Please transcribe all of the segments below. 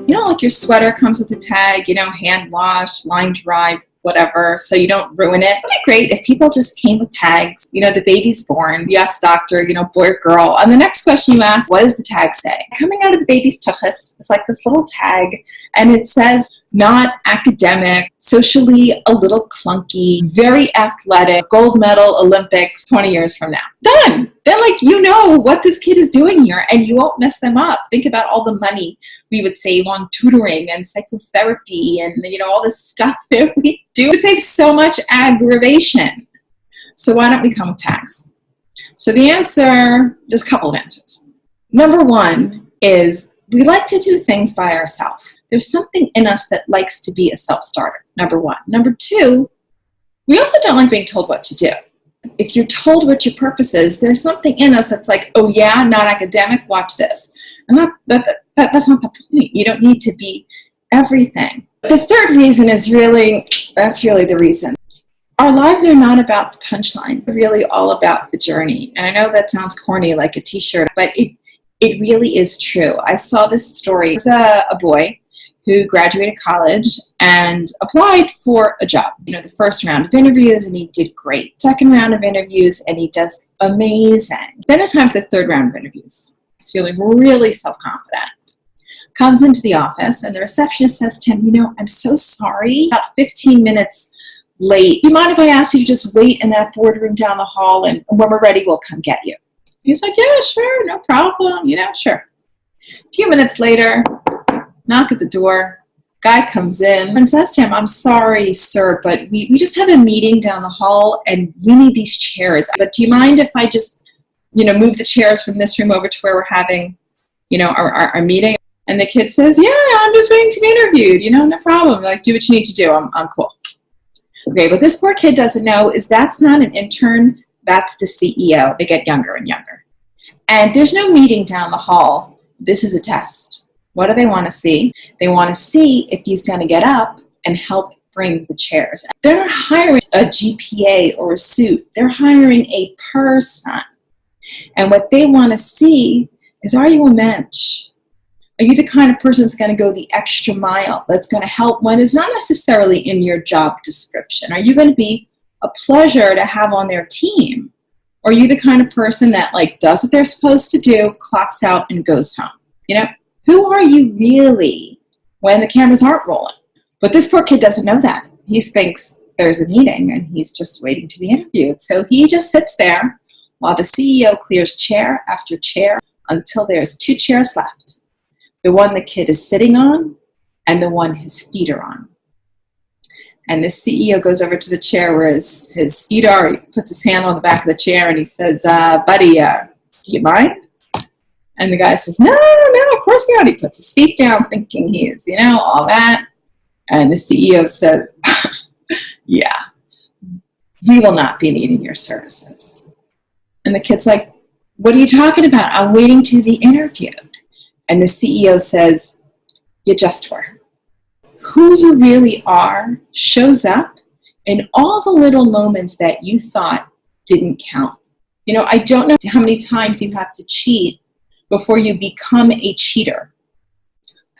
You know, like your sweater comes with a tag, you know, hand wash, line dry, whatever, so you don't ruin it. It would be great if people just came with tags. You know, the baby's born, you ask doctor, you know, boy or girl, and the next question you ask, what does the tag say? Coming out of the baby's tuchus, it's like this little tag, and it says, not academic, socially a little clunky, very athletic, gold medal Olympics 20 years from now. Done. Then, like, you know what this kid is doing here, and you won't mess them up. Think about all the money we would save on tutoring and psychotherapy and, you know, all this stuff that we do. It takes so much aggravation. So why don't we come with tags? So the answer, there's a couple of answers. Number one is we like to do things by ourselves. There's something in us that likes to be a self-starter, number one. Number two, we also don't like being told what to do. If you're told what your purpose is, there's something in us that's like, oh yeah, not academic, watch this. And that's not the point. You don't need to be everything. The third reason is that's really the reason. Our lives are not about the punchline. They're really all about the journey. And I know that sounds corny like a t-shirt, but it really is true. I saw this story. It was a boy who graduated college and applied for a job. You know, the first round of interviews, and he did great. Second round of interviews, and he does amazing. Then it's time for the third round of interviews. He's feeling really self-confident. Comes into the office, and the receptionist says to him, you know, I'm so sorry, about 15 minutes late. Do you mind if I ask you to just wait in that boardroom down the hall, and when we're ready, we'll come get you? He's like, yeah, sure, no problem, you know, sure. A few minutes later, knock at the door, guy comes in and says to him, I'm sorry, sir, but we just have a meeting down the hall and we need these chairs. But do you mind if I just, you know, move the chairs from this room over to where we're having, you know, our meeting? And the kid says, yeah, I'm just waiting to be interviewed, you know, no problem. Like, do what you need to do, I'm cool. Okay, what this poor kid doesn't know is that's not an intern, that's the CEO. They get younger and younger. And there's no meeting down the hall. This is a test. What do they want to see? They want to see if he's going to get up and help bring the chairs. They're not hiring a GPA or a suit. They're hiring a person. And what they want to see is, are you a mensch? Are you the kind of person that's going to go the extra mile, that's going to help when it's not necessarily in your job description? Are you going to be a pleasure to have on their team? Or are you the kind of person that, like, does what they're supposed to do, clocks out, and goes home? You know? Who are you really when the cameras aren't rolling? But this poor kid doesn't know that. He thinks there's a meeting and he's just waiting to be interviewed. So he just sits there while the CEO clears chair after chair until there's 2 chairs left. The one the kid is sitting on and the one his feet are on. And the CEO goes over to the chair where his feet are. He puts his hand on the back of the chair and he says, buddy, do you mind? And the guy says, no, of course not. He puts his feet down thinking he is, you know, all that. And the CEO says, yeah, we will not be needing your services. And the kid's like, what are you talking about? I'm waiting to be interviewed. And the CEO says, you just were. Who you really are shows up in all the little moments that you thought didn't count. You know, I don't know how many times you have to cheat before you become a cheater.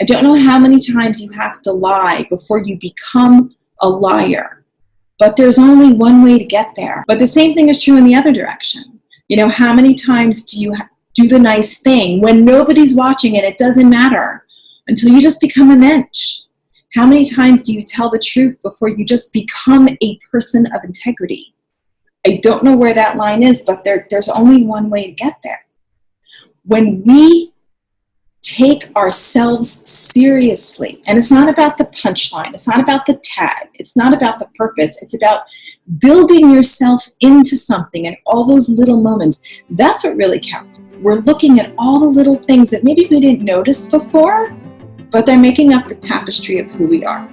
I don't know how many times you have to lie before you become a liar. But there's only one way to get there. But the same thing is true in the other direction. You know, how many times do you do the nice thing when nobody's watching and it doesn't matter until you just become a mensch? How many times do you tell the truth before you just become a person of integrity? I don't know where that line is, but there's only one way to get there. When we take ourselves seriously, and it's not about the punchline, it's not about the tag, it's not about the purpose, it's about building yourself into something and all those little moments, that's what really counts. We're looking at all the little things that maybe we didn't notice before, but they're making up the tapestry of who we are.